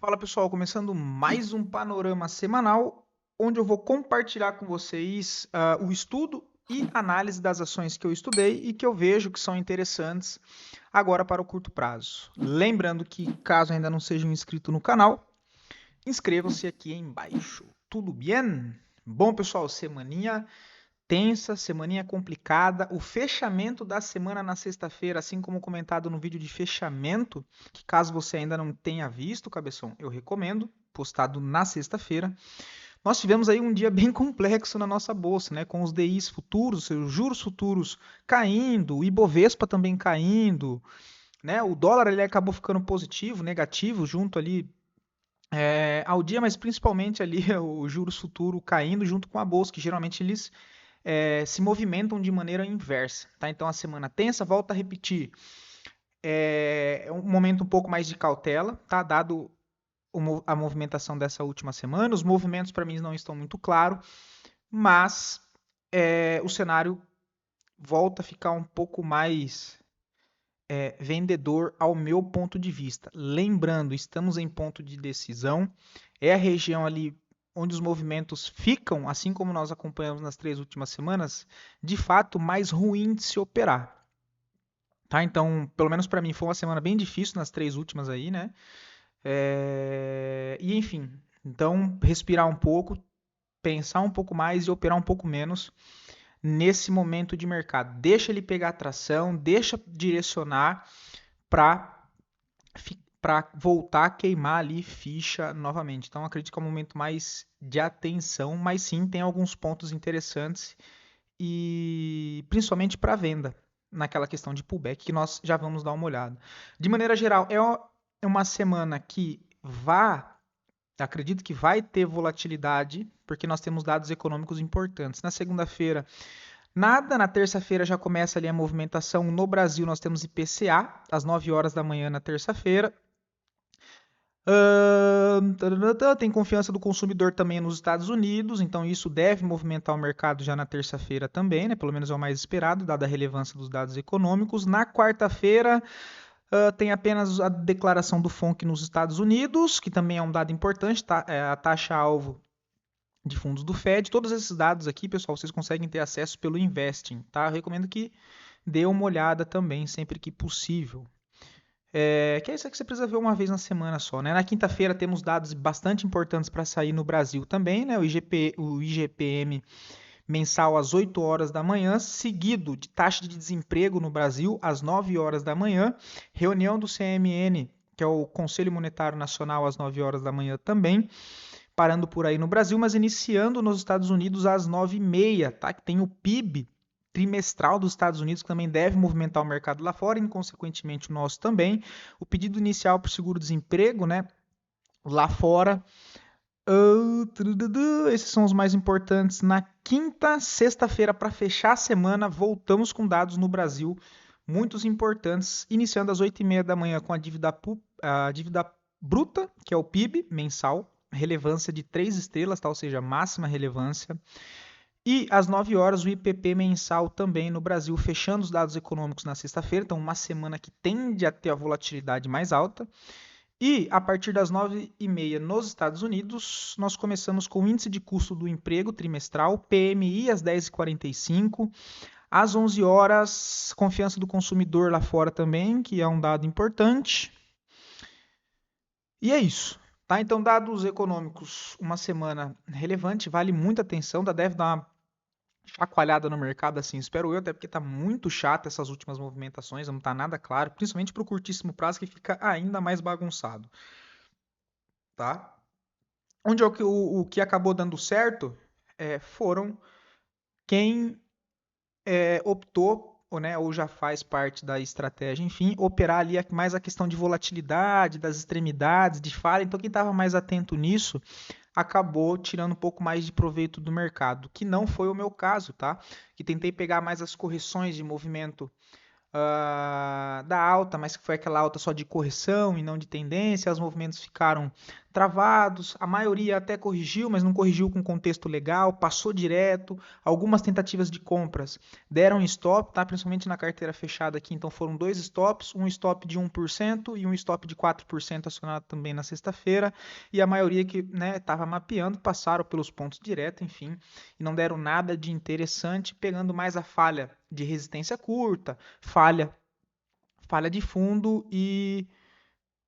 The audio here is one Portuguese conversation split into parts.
Fala pessoal, começando mais um panorama semanal, onde eu vou compartilhar com vocês o estudo e análise das ações que eu estudei e que eu vejo que são interessantes agora para o curto prazo. Lembrando que, caso ainda não sejam inscritos no canal, inscrevam-se aqui embaixo. Tudo bem? Bom pessoal, semaninha tensa, semaninha complicada. O fechamento da semana na sexta-feira, assim como comentado no vídeo de fechamento, que caso você ainda não tenha visto, cabeção, eu recomendo, postado na sexta-feira. Nós tivemos aí um dia bem complexo na nossa bolsa, né? Com os DIs futuros, os juros futuros caindo, o Ibovespa também caindo, né? O dólar ele acabou ficando positivo, negativo, junto ali ao dia, mas principalmente ali o juros futuro caindo junto com a bolsa, que geralmente eles se movimentam de maneira inversa, tá? Então a semana tensa, volta a repetir, é um momento um pouco mais de cautela, tá? Dado a movimentação dessa última semana, os movimentos para mim não estão muito claros, mas o cenário volta a ficar um pouco mais vendedor ao meu ponto de vista. Lembrando, estamos em ponto de decisão, é a região ali onde os movimentos ficam, assim como nós acompanhamos nas 3 últimas semanas, de fato mais ruim de se operar. Tá? Então, pelo menos para mim, foi uma semana bem difícil nas 3 últimas aí, né? E enfim, então respirar um pouco, pensar um pouco mais e operar um pouco menos nesse momento de mercado. Deixa ele pegar tração, deixa direcionar para voltar a queimar ali ficha novamente. Então acredito que é um momento mais de atenção, mas sim tem alguns pontos interessantes e principalmente para venda naquela questão de pullback que nós já vamos dar uma olhada. De maneira geral, é uma semana que acredito que vai ter volatilidade, porque nós temos dados econômicos importantes. Na segunda-feira, nada, na terça-feira já começa ali a movimentação. No Brasil, nós temos IPCA, às 9 horas da manhã na terça-feira. Tem confiança do consumidor também nos Estados Unidos, então isso deve movimentar o mercado já na terça-feira também, né? Pelo menos é o mais esperado, dada a relevância dos dados econômicos. Na quarta-feira, tem apenas a declaração do FONC nos Estados Unidos, que também é um dado importante, tá? É a taxa-alvo de fundos do Fed. Todos esses dados aqui, pessoal, vocês conseguem ter acesso pelo Investing, tá? Eu recomendo que dê uma olhada também, sempre que possível. Que é isso que você precisa ver uma vez na semana só, né? Na quinta-feira temos dados bastante importantes para sair no Brasil também, né? O IGPM mensal às 8 horas da manhã, seguido de taxa de desemprego no Brasil às 9 horas da manhã, reunião do CMN, que é o Conselho Monetário Nacional, às 9 horas da manhã também, parando por aí no Brasil, mas iniciando nos Estados Unidos às 9h30, tá? Que tem o PIB trimestral dos Estados Unidos, que também deve movimentar o mercado lá fora, e, consequentemente, o nosso também. O pedido inicial para o seguro-desemprego, né? Lá fora. Esses são os mais importantes. Na quinta, sexta-feira, para fechar a semana, voltamos com dados no Brasil, muitos importantes, iniciando às 8h30 da manhã com a dívida bruta, que é o PIB mensal, relevância de 3 estrelas, tá? Ou seja, máxima relevância. E às 9 horas o IPP mensal também no Brasil, fechando os dados econômicos na sexta-feira, então uma semana que tende a ter a volatilidade mais alta. E a partir das 9h30 nos Estados Unidos, nós começamos com o índice de custo do emprego trimestral, PMI às 10h45, às 11 horas, confiança do consumidor lá fora também, que é um dado importante. E é isso. Tá? Então, dados econômicos, uma semana relevante, vale muita atenção, deve dar uma chacoalhada no mercado, assim, espero eu, até porque tá muito chato essas últimas movimentações, não tá nada claro, principalmente para o curtíssimo prazo que fica ainda mais bagunçado, tá? Onde o que acabou dando certo foram quem optou, ou já faz parte da estratégia, enfim, operar ali mais a questão de volatilidade, das extremidades, de falha. Então, quem estava mais atento nisso acabou tirando um pouco mais de proveito do mercado, que não foi o meu caso, tá? Que tentei pegar mais as correções de movimento da alta, mas que foi aquela alta só de correção e não de tendência, os movimentos ficaram travados, a maioria até corrigiu, mas não corrigiu com contexto legal, passou direto, algumas tentativas de compras deram stop, tá? Principalmente na carteira fechada aqui, então foram dois stops, um stop de 1% e um stop de 4% acionado também na sexta-feira, e a maioria que estava mapeando passaram pelos pontos direto, enfim, e não deram nada de interessante, pegando mais a falha de resistência curta, falha de fundo e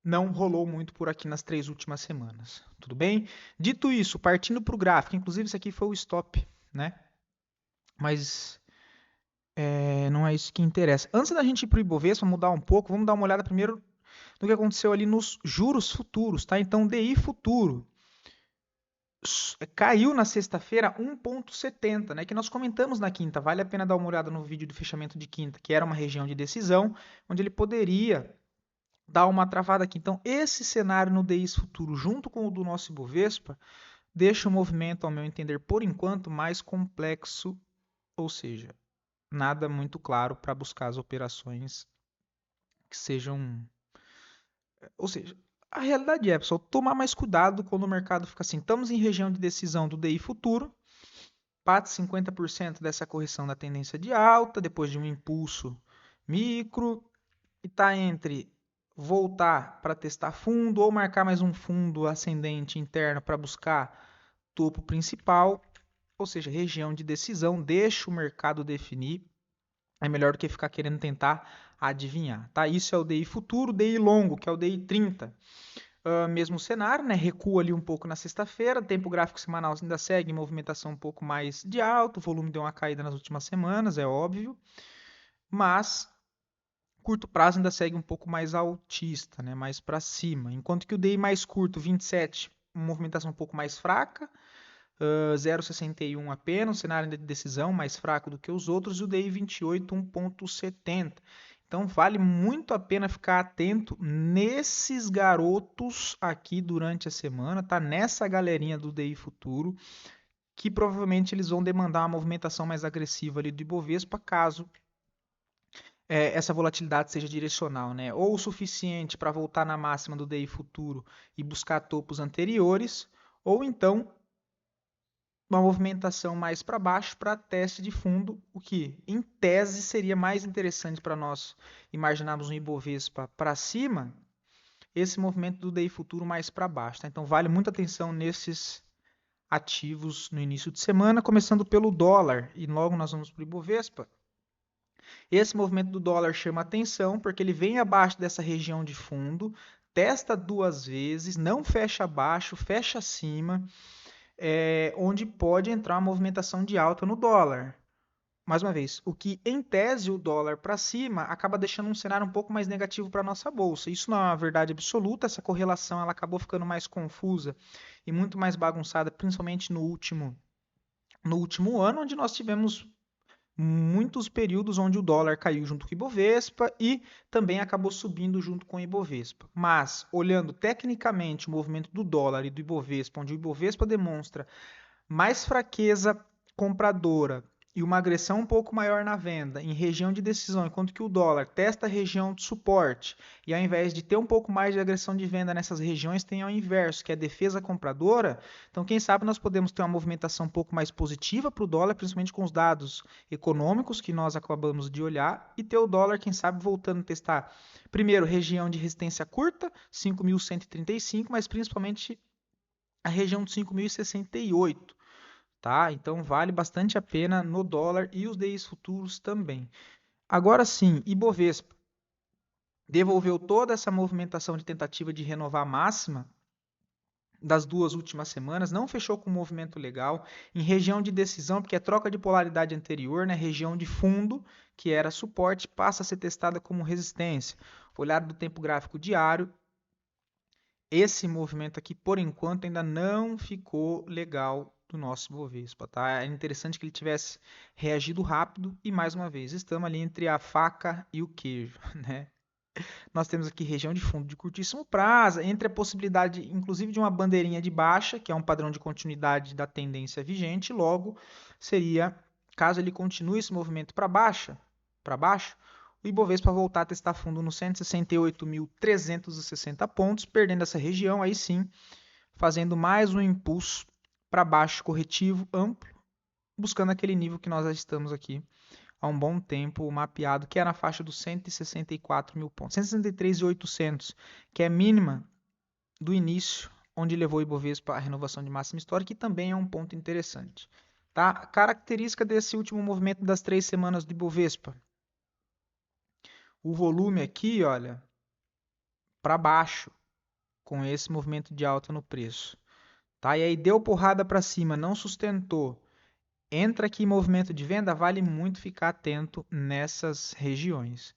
não rolou muito por aqui nas 3 últimas semanas. Tudo bem? Dito isso, partindo para o gráfico, inclusive isso aqui foi o stop, né? Mas não é isso que interessa. Antes da gente ir para o Ibovespa, mudar um pouco, vamos dar uma olhada primeiro no que aconteceu ali nos juros futuros, tá? Então, DI futuro caiu na sexta-feira 1,70, né? Que nós comentamos na quinta. Vale a pena dar uma olhada no vídeo do fechamento de quinta, que era uma região de decisão, onde ele poderia dar uma travada aqui. Então, esse cenário no DI futuro, junto com o do nosso Ibovespa, deixa o movimento, ao meu entender, por enquanto, mais complexo, ou seja, nada muito claro para buscar as operações que sejam. Ou seja, a realidade é, pessoal, tomar mais cuidado quando o mercado fica assim. Estamos em região de decisão do DI futuro, parte 50% dessa correção da tendência de alta, depois de um impulso micro, e está entre voltar para testar fundo ou marcar mais um fundo ascendente interno para buscar topo principal, ou seja, região de decisão, deixa o mercado definir, é melhor do que ficar querendo tentar adivinhar, tá? Isso é o DI futuro, DI longo, que é o DI 30. Mesmo cenário, né? Recua ali um pouco na sexta-feira, tempo gráfico semanal ainda segue movimentação um pouco mais de alto, o volume deu uma caída nas últimas semanas, é óbvio, mas curto prazo ainda segue um pouco mais altista, né? Mais para cima, enquanto que o DI mais curto, 27, uma movimentação um pouco mais fraca, 0,61 apenas, cenário de decisão mais fraco do que os outros, e o DI 28, 1,70. Então vale muito a pena ficar atento nesses garotos aqui durante a semana, tá? Nessa galerinha do DI futuro, que provavelmente eles vão demandar uma movimentação mais agressiva ali do Ibovespa, caso essa volatilidade seja direcional, né? Ou o suficiente para voltar na máxima do DI futuro e buscar topos anteriores, ou então uma movimentação mais para baixo para teste de fundo, o que em tese seria mais interessante para nós imaginarmos um Ibovespa para cima, esse movimento do DI futuro mais para baixo. Tá? Então vale muita atenção nesses ativos no início de semana, começando pelo dólar, e logo nós vamos para o Ibovespa. Esse movimento do dólar chama atenção porque ele vem abaixo dessa região de fundo, testa 2 vezes, não fecha abaixo, fecha acima, onde pode entrar uma movimentação de alta no dólar. Mais uma vez, o que em tese o dólar para cima acaba deixando um cenário um pouco mais negativo para a nossa bolsa. Isso não é uma verdade absoluta, essa correlação ela acabou ficando mais confusa e muito mais bagunçada, principalmente no último ano, onde nós tivemos muitos períodos onde o dólar caiu junto com o Ibovespa e também acabou subindo junto com o Ibovespa. Mas, olhando tecnicamente o movimento do dólar e do Ibovespa, onde o Ibovespa demonstra mais fraqueza compradora e uma agressão um pouco maior na venda em região de decisão, enquanto que o dólar testa a região de suporte e ao invés de ter um pouco mais de agressão de venda nessas regiões, tem ao inverso, que é a defesa compradora. Então, quem sabe nós podemos ter uma movimentação um pouco mais positiva para o dólar, principalmente com os dados econômicos que nós acabamos de olhar, e ter o dólar, quem sabe, voltando a testar, primeiro, região de resistência curta, 5.135, mas principalmente a região de 5.068. Tá? Então vale bastante a pena no dólar e os DIs futuros também. Agora sim, Ibovespa devolveu toda essa movimentação de tentativa de renovar a máxima das 2 últimas semanas, não fechou com um movimento legal, em região de decisão, porque é troca de polaridade anterior, né? Região de fundo, que era suporte, passa a ser testada como resistência. Olhar do tempo gráfico diário, esse movimento aqui, por enquanto, ainda não ficou legal do nosso Ibovespa, tá? É interessante que ele tivesse reagido rápido e, mais uma vez, estamos ali entre a faca e o queijo, né? Nós temos aqui região de fundo de curtíssimo prazo, entre a possibilidade, inclusive, de uma bandeirinha de baixa, que é um padrão de continuidade da tendência vigente, logo seria, caso ele continue esse movimento para baixo, o Ibovespa voltar a testar fundo nos 168.360 pontos, perdendo essa região, aí sim, fazendo mais um impulso para baixo corretivo amplo, buscando aquele nível que nós já estamos aqui há um bom tempo mapeado, que é na faixa dos 164 mil pontos. 163.800, que é a mínima do início, onde levou o Ibovespa à renovação de máxima histórica, e também é um ponto interessante. Tá? Característica desse último movimento das 3 semanas do Ibovespa. O volume aqui, olha, para baixo, com esse movimento de alta no preço. Tá? E aí deu porrada para cima, não sustentou. Entra aqui em movimento de venda, vale muito ficar atento nessas regiões.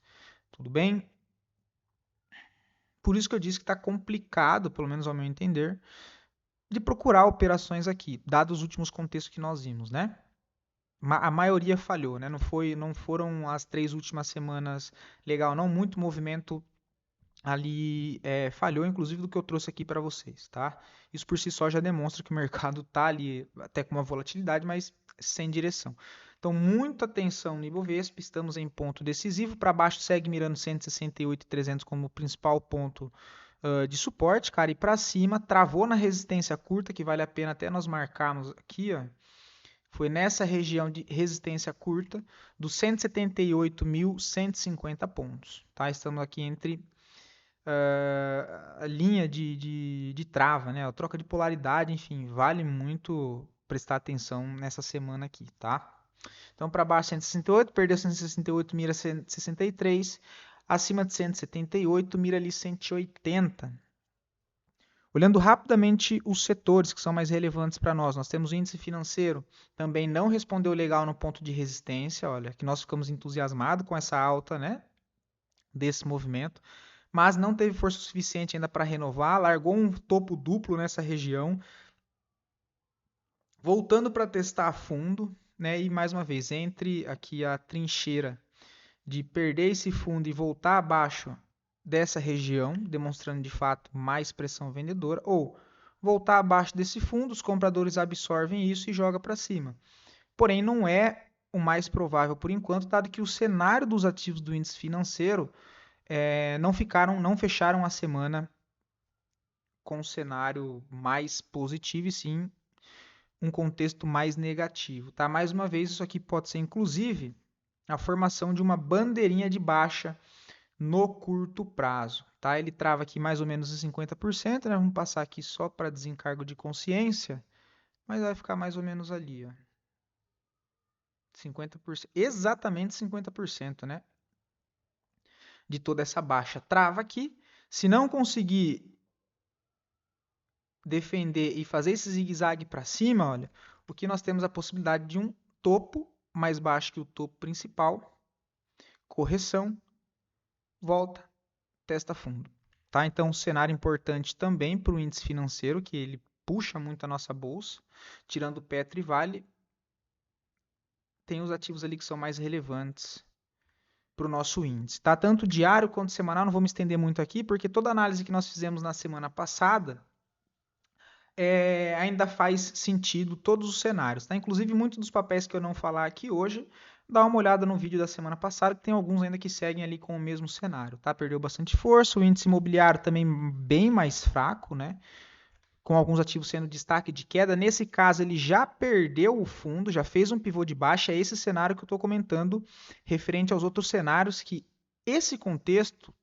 Tudo bem? Por isso que eu disse que está complicado, pelo menos ao meu entender, de procurar operações aqui, dados os últimos contextos que nós vimos, né? A maioria falhou, né? Não foram as 3 últimas semanas legal, não. Muito movimento ali falhou, inclusive do que eu trouxe aqui para vocês, tá? Isso por si só já demonstra que o mercado está ali até com uma volatilidade, mas sem direção. Então, muita atenção no Ibovespa, estamos em ponto decisivo. Para baixo segue mirando 168.300 como principal ponto de suporte, cara, e para cima travou na resistência curta, que vale a pena até nós marcarmos aqui, ó. Foi nessa região de resistência curta dos 178.150 pontos, tá? Estamos aqui entre a linha de trava, né? A troca de polaridade, enfim, vale muito prestar atenção nessa semana aqui, tá? Então, para baixo 168, perdeu 168, mira 163, acima de 178, mira ali 180. Olhando rapidamente os setores que são mais relevantes para nós temos o índice financeiro, também não respondeu legal no ponto de resistência, olha, que nós ficamos entusiasmados com essa alta, né, desse movimento, mas não teve força suficiente ainda para renovar, largou um topo duplo nessa região, voltando para testar a fundo, né, e mais uma vez, entre aqui a trincheira de perder esse fundo e voltar abaixo dessa região, demonstrando de fato mais pressão vendedora, ou voltar abaixo desse fundo, os compradores absorvem isso e jogam para cima. Porém, não é o mais provável por enquanto, dado que o cenário dos ativos do índice financeiro não fecharam a semana com um cenário mais positivo e sim um contexto mais negativo. Tá? Mais uma vez, isso aqui pode ser inclusive a formação de uma bandeirinha de baixa no curto prazo. Tá? Ele trava aqui mais ou menos em 50%, né? Vamos passar aqui só para desencargo de consciência, mas vai ficar mais ou menos ali, ó. 50%, exatamente 50%, né? De toda essa baixa. Trava aqui. Se não conseguir defender e fazer esse zigue-zague para cima, olha, o que nós temos a possibilidade de um topo mais baixo que o topo principal, correção, volta, testa fundo. Tá? Então, um cenário importante também para o índice financeiro, que ele puxa muito a nossa bolsa, tirando Petro e Vale, tem os ativos ali que são mais relevantes para o nosso índice. Tá? Tanto diário quanto semanal, não vou me estender muito aqui, porque toda a análise que nós fizemos na semana passada ainda faz sentido todos os cenários. Tá? Inclusive, muitos dos papéis que eu não falar aqui hoje, dá uma olhada no vídeo da semana passada, que tem alguns ainda que seguem ali com o mesmo cenário. Tá? Perdeu bastante força, o índice imobiliário também bem mais fraco, né? Com alguns ativos sendo destaque de queda. Nesse caso, ele já perdeu o fundo, já fez um pivô de baixa. É esse cenário que eu estou comentando, referente aos outros cenários, que esse contexto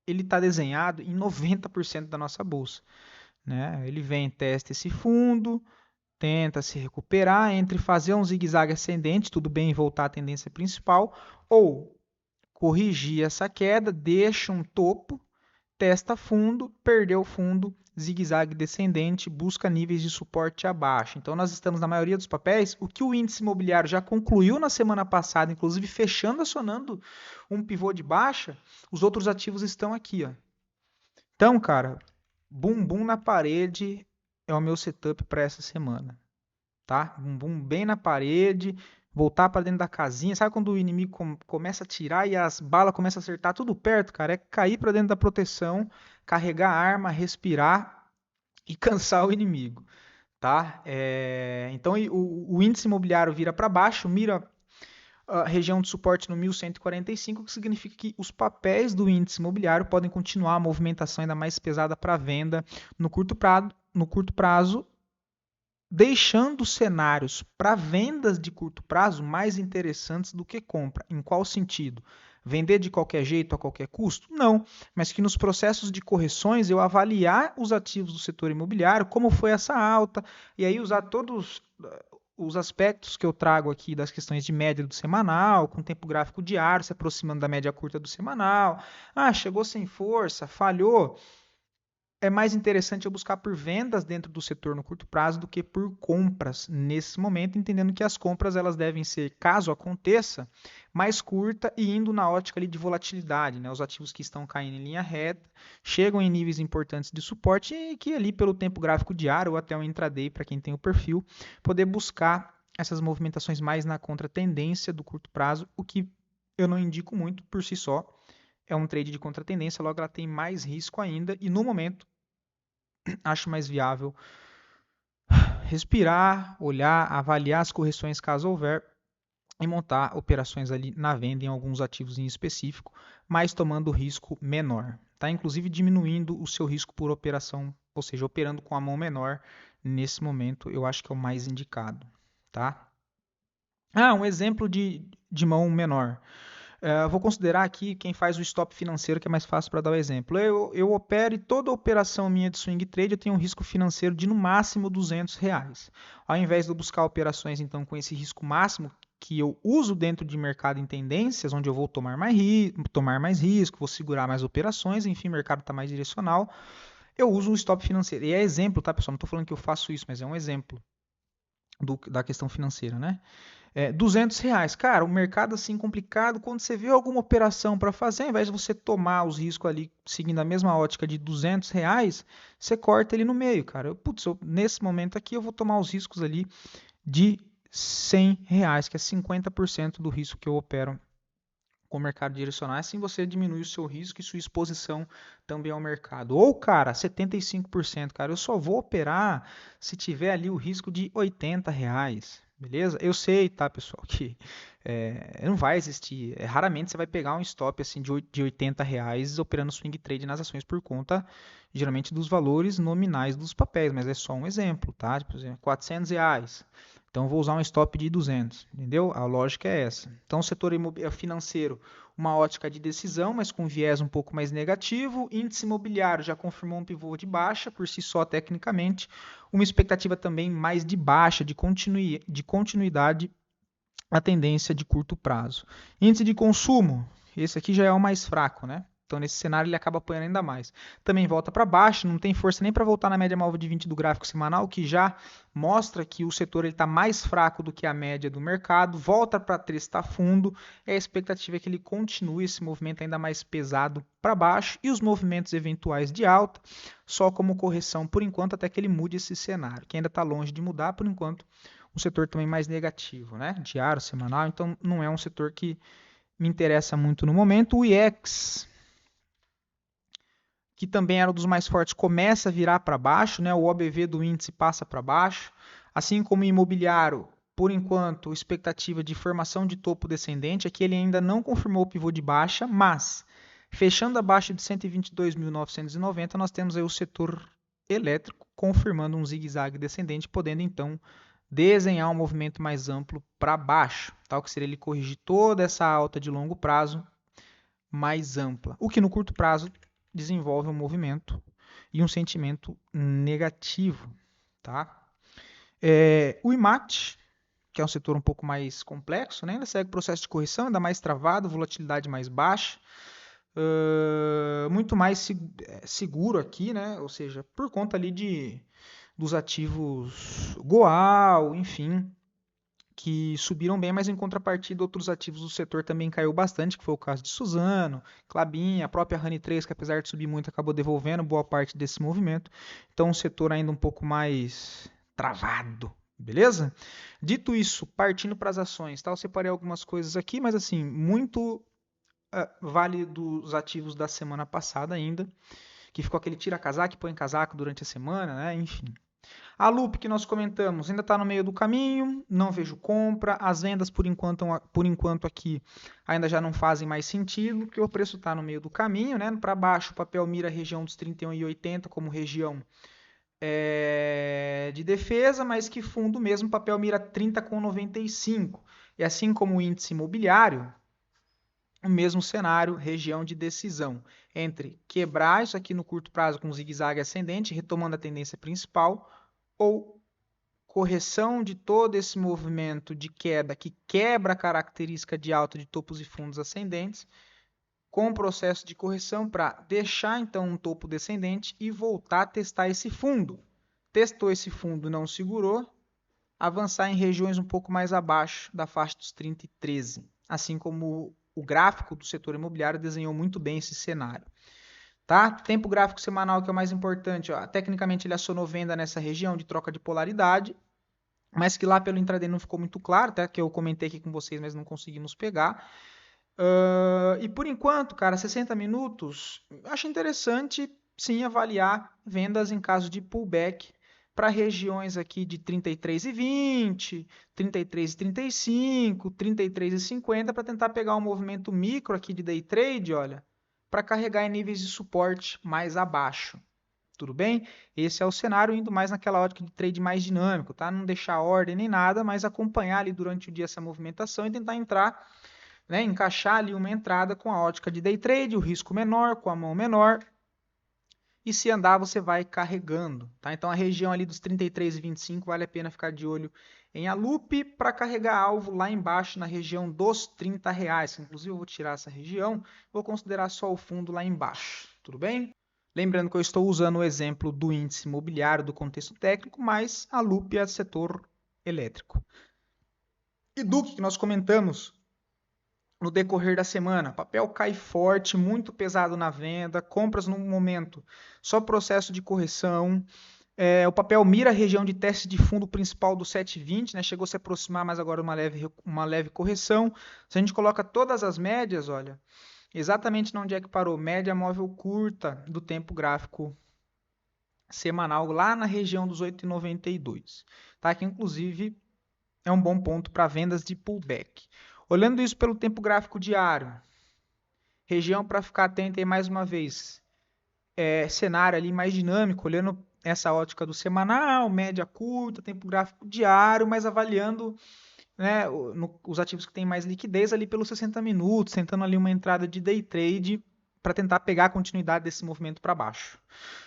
ele está desenhado em 90% da nossa bolsa. Né? Ele vem, testa esse fundo, tenta se recuperar entre fazer um zigue-zague ascendente, tudo bem, voltar à tendência principal, ou corrigir essa queda, deixa um topo, testa fundo, perdeu o fundo, zigue-zague descendente, busca níveis de suporte abaixo. Então, nós estamos na maioria dos papéis, o que o índice imobiliário já concluiu na semana passada, inclusive fechando, acionando um pivô de baixa, os outros ativos estão aqui, ó. Então, cara, bumbum na parede é o meu setup para essa semana, tá? Bumbum bem na parede, voltar para dentro da casinha. Sabe quando o inimigo começa a tirar e as balas começam a acertar tudo perto, cara? É cair para dentro da proteção, carregar a arma, respirar e cansar o inimigo, tá? Então o índice imobiliário vira para baixo, mira a região de suporte no 1145, que significa que os papéis do índice imobiliário podem continuar a movimentação ainda mais pesada para venda no curto prazo, deixando cenários para vendas de curto prazo mais interessantes do que compra. Em qual sentido? Vender de qualquer jeito, a qualquer custo? Não, mas que nos processos de correções eu avaliar os ativos do setor imobiliário, como foi essa alta, e aí usar todos os aspectos que eu trago aqui das questões de média do semanal, com tempo gráfico diário, se aproximando da média curta do semanal. Ah, chegou sem força, falhou. É mais interessante eu buscar por vendas dentro do setor no curto prazo do que por compras nesse momento, entendendo que as compras elas devem ser, caso aconteça, mais curta e indo na ótica ali de volatilidade, né? Os ativos que estão caindo em linha reta, chegam em níveis importantes de suporte e que ali pelo tempo gráfico diário ou até o intraday, para quem tem o perfil, poder buscar essas movimentações mais na contratendência do curto prazo, o que eu não indico muito por si só. É um trade de contratendência, logo ela tem mais risco ainda e no momento acho mais viável respirar, olhar, avaliar as correções caso houver e montar operações ali na venda em alguns ativos em específico, mas tomando risco menor, tá? Inclusive diminuindo o seu risco por operação, ou seja, operando com a mão menor nesse momento, eu acho que é o mais indicado, tá? Ah, um exemplo de mão menor. Vou considerar aqui quem faz o stop financeiro, que é mais fácil para dar o exemplo. Eu opero e toda operação minha de swing trade eu tenho um risco financeiro de no máximo R$ 200. Ao invés de eu buscar operações então com esse risco máximo, que eu uso dentro de mercado em tendências, onde eu vou tomar mais risco, vou segurar mais operações, enfim, o mercado está mais direcional, eu uso o stop financeiro. E é exemplo, tá, pessoal? Não estou falando que eu faço isso, mas é um exemplo da questão financeira, né? R$ 200. Cara, o mercado assim complicado, quando você vê alguma operação para fazer, ao invés de você tomar os riscos ali seguindo a mesma ótica de R$ 200, você corta ele no meio, cara. Nesse momento aqui eu vou tomar os riscos ali de R$ 100, que é 50% do risco que eu opero com o mercado direcional. Assim você diminui o seu risco e sua exposição também ao mercado. Ou, cara, 75%, cara, eu só vou operar se tiver ali o risco de R$ 80. Beleza? Eu sei, tá, pessoal, que não vai existir. Raramente você vai pegar um stop assim de R$ 80 operando swing trade nas ações por conta, geralmente, dos valores nominais dos papéis, mas é só um exemplo, tá? Por exemplo, R$ 400. Então, vou usar um stop de 200, entendeu? A lógica é essa. Então, o setor financeiro, uma ótica de decisão, mas com viés um pouco mais negativo. Índice imobiliário já confirmou um pivô de baixa, por si só, tecnicamente. Uma expectativa também mais de baixa, de continuidade, a tendência de curto prazo. Índice de consumo, esse aqui já é o mais fraco, né? Então, nesse cenário, ele acaba apanhando ainda mais. Também volta para baixo, não tem força nem para voltar na média móvel de 20 do gráfico semanal, que já mostra que o setor está mais fraco do que a média do mercado. Volta para testar fundo, e a expectativa é que ele continue esse movimento ainda mais pesado para baixo e os movimentos eventuais de alta, só como correção por enquanto, até que ele mude esse cenário, que ainda está longe de mudar por enquanto. Um setor também mais negativo, né? Diário, semanal, então não é um setor que me interessa muito no momento. O IEX, que também era um dos mais fortes, começa a virar para baixo, né? O OBV do índice passa para baixo, assim como o imobiliário, por enquanto, expectativa de formação de topo descendente, aqui ele ainda não confirmou o pivô de baixa, mas fechando abaixo de 122.990, nós temos aí o setor elétrico confirmando um zigue-zague descendente, podendo então desenhar um movimento mais amplo para baixo, tal que seria ele corrigir toda essa alta de longo prazo mais ampla, o que no curto prazo desenvolve um movimento e um sentimento negativo, tá? O IMAT, que é um setor um pouco mais complexo, né? Ainda segue o processo de correção, ainda mais travado, volatilidade mais baixa, muito mais seguro aqui, né? Ou seja, por conta ali dos ativos Goal, enfim, que subiram bem, mas em contrapartida outros ativos do setor também caiu bastante, que foi o caso de Suzano, Klabin, a própria Honey 3, que apesar de subir muito, acabou devolvendo boa parte desse movimento. Então, um setor ainda um pouco mais travado, beleza? Dito isso, partindo para as ações, tá? Eu separei algumas coisas aqui, mas assim, muito vale dos ativos da semana passada ainda, que ficou aquele tira casaco e põe casaco durante a semana, né? Enfim. A Loop que nós comentamos ainda está no meio do caminho, não vejo compra. As vendas por enquanto aqui ainda já não fazem mais sentido, porque o preço está no meio do caminho, né? Para baixo o papel mira a região dos 31,80 como região de defesa, mas que fundo mesmo o papel mira 30,95. E assim como o índice imobiliário, o mesmo cenário, região de decisão, entre quebrar isso aqui no curto prazo com zigue-zague ascendente, retomando a tendência principal, ou correção de todo esse movimento de queda que quebra a característica de alta de topos e fundos ascendentes, com processo de correção para deixar então um topo descendente e voltar a testar esse fundo. Testou esse fundo, não segurou, avançar em regiões um pouco mais abaixo da faixa dos 30 e 13, assim como o gráfico do setor imobiliário desenhou muito bem esse cenário. Tá? Tempo gráfico semanal, que é o mais importante, ó. Tecnicamente ele acionou venda nessa região de troca de polaridade, mas que lá pelo intraday não ficou muito claro, tá? Que eu comentei aqui com vocês, mas não conseguimos pegar. E por enquanto, cara, 60 minutos, acho interessante sim avaliar vendas em caso de pullback para regiões aqui de 33,20, 33,35, 33,50 para tentar pegar um movimento micro aqui de day trade, olha, para carregar em níveis de suporte mais abaixo. Tudo bem? Esse é o cenário, indo mais naquela ótica de trade mais dinâmico, tá? Não deixar ordem nem nada, mas acompanhar ali durante o dia essa movimentação e tentar entrar, né, encaixar ali uma entrada com a ótica de day trade, o risco menor, com a mão menor. E se andar, você vai carregando, tá? Então a região ali dos 33,25 vale a pena ficar de olho em a loop para carregar alvo lá embaixo na região dos R$ 30. Inclusive eu vou tirar essa região, vou considerar só o fundo lá embaixo, tudo bem? Lembrando que eu estou usando o exemplo do índice imobiliário do contexto técnico, mas a loop é do setor elétrico. E Duque, que nós comentamos no decorrer da semana. Papel cai forte, muito pesado na venda, compras no momento, só processo de correção. O papel mira a região de teste de fundo principal do 720, né? Chegou a se aproximar, mas agora uma leve correção. Se a gente coloca todas as médias, olha, exatamente onde é que parou, média móvel curta do tempo gráfico semanal, lá na região dos 8,92. Tá? Que inclusive é um bom ponto para vendas de pullback. Olhando isso pelo tempo gráfico diário, região para ficar atento aí mais uma vez, cenário ali mais dinâmico, olhando essa ótica do semanal, média curta, tempo gráfico diário, mas avaliando, né, os ativos que têm mais liquidez ali pelos 60 minutos, tentando ali uma entrada de day trade para tentar pegar a continuidade desse movimento para baixo.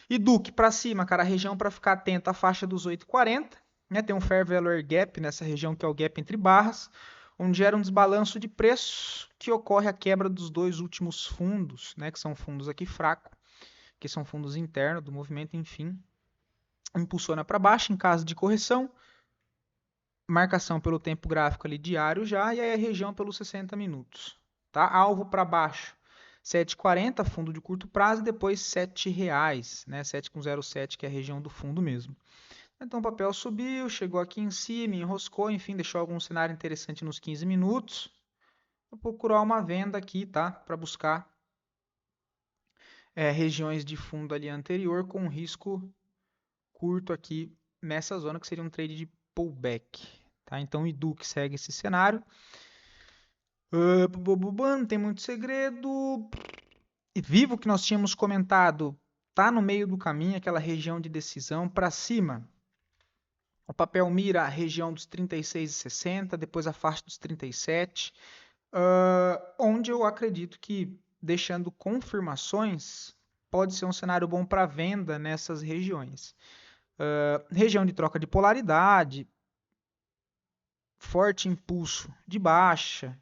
E Duque para cima, cara, a região para ficar atento à faixa dos 8,40, né, tem um Fair Value Gap nessa região que é o gap entre barras, onde gera um desbalanço de preço que ocorre a quebra dos dois últimos fundos, né, que são fundos aqui fracos, que são fundos internos do movimento, enfim, impulsiona para baixo em caso de correção, marcação pelo tempo gráfico ali diário já, e aí a região pelos 60 minutos. Tá? Alvo para baixo, 7,40, fundo de curto prazo, e depois R$7, né? 7,07, que é a região do fundo mesmo. Então o papel subiu, chegou aqui em cima, enroscou, enfim, deixou algum cenário interessante nos 15 minutos. Vou procurar uma venda aqui, tá? Para buscar regiões de fundo ali anterior com risco curto aqui nessa zona, que seria um trade de pullback. Tá? Então o IDU que segue esse cenário. Não tem muito segredo. E Vivo, que nós tínhamos comentado, tá no meio do caminho, aquela região de decisão para cima. O papel mira a região dos 36,60, depois a faixa dos 37, onde eu acredito que, deixando confirmações, pode ser um cenário bom para venda nessas regiões. Região de troca de polaridade, forte impulso de baixa,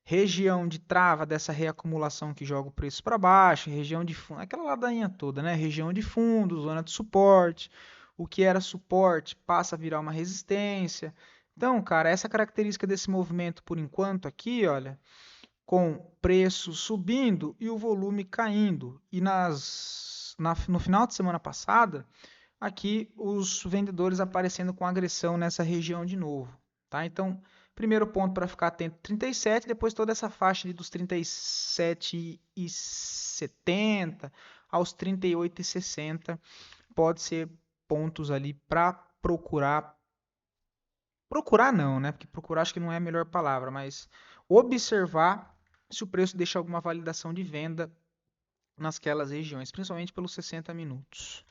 região de trava dessa reacumulação que joga o preço para baixo, região de fundo, aquela ladainha toda, né? Região de fundo, zona de suporte, o que era suporte passa a virar uma resistência. Então, cara, essa característica desse movimento por enquanto aqui, olha, com preço subindo e o volume caindo. E no final de semana passada, aqui os vendedores aparecendo com agressão nessa região de novo. Tá? Então, primeiro ponto para ficar atento, 37, depois toda essa faixa ali dos 37,70 aos 38,60 pode ser pontos ali para procurar. Procurar não, né? Porque procurar acho que não é a melhor palavra, mas observar se o preço deixa alguma validação de venda nasquelas regiões, principalmente pelos 60 minutos.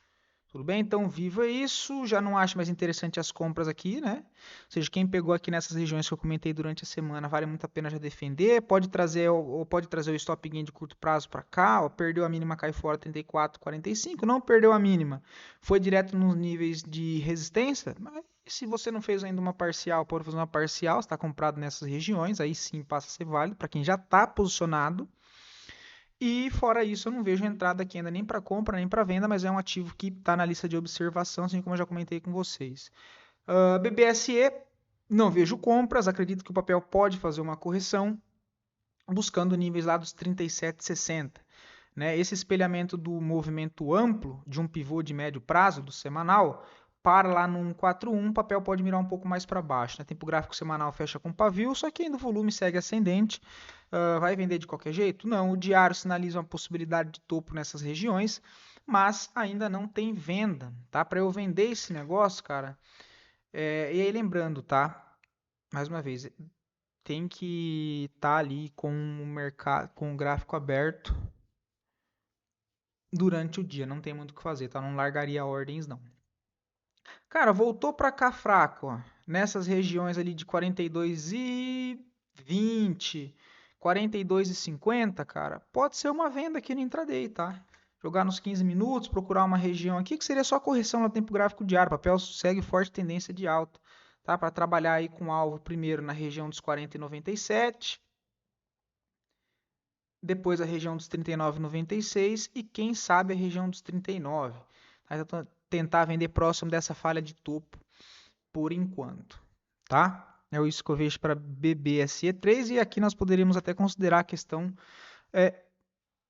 Tudo bem? Então, viva isso. Já não acho mais interessante as compras aqui, né? Ou seja, quem pegou aqui nessas regiões que eu comentei durante a semana, vale muito a pena já defender. Pode trazer ou pode trazer o stop gain de curto prazo para cá, ó, perdeu a mínima, cai fora 34,45, não perdeu a mínima. Foi direto nos níveis de resistência, mas se você não fez ainda uma parcial, pode fazer uma parcial, está comprado nessas regiões, aí sim passa a ser válido para quem já está posicionado. E fora isso, eu não vejo entrada aqui ainda nem para compra, nem para venda, mas é um ativo que está na lista de observação, assim como eu já comentei com vocês. BBSE, não vejo compras, acredito que o papel pode fazer uma correção, buscando níveis lá dos 37,60. Né? Esse espelhamento do movimento amplo de um pivô de médio prazo, do semanal, para lá no 141, o papel pode mirar um pouco mais para baixo. Né? Tempo gráfico semanal fecha com pavio, só que ainda o volume segue ascendente. Vai vender de qualquer jeito? Não, o diário sinaliza uma possibilidade de topo nessas regiões, mas ainda não tem venda. Tá? Para eu vender esse negócio, cara, e aí lembrando, tá? Mais uma vez, tem que estar ali com o mercado, com o gráfico aberto durante o dia, não tem muito o que fazer, tá? Não largaria ordens, não. Cara, voltou para cá fraco, ó. Nessas regiões ali de 42,20, 42,50, cara, pode ser uma venda aqui no intraday, tá? Jogar nos 15 minutos, procurar uma região aqui que seria só correção no tempo gráfico diário. O papel segue forte tendência de alta, tá? Para trabalhar aí com alvo primeiro na região dos 40,97, depois a região dos 39,96 e quem sabe a região dos 39. Tá? Tentar vender próximo dessa falha de topo por enquanto, tá? É isso que eu vejo para BBSE3 e aqui nós poderíamos até considerar a questão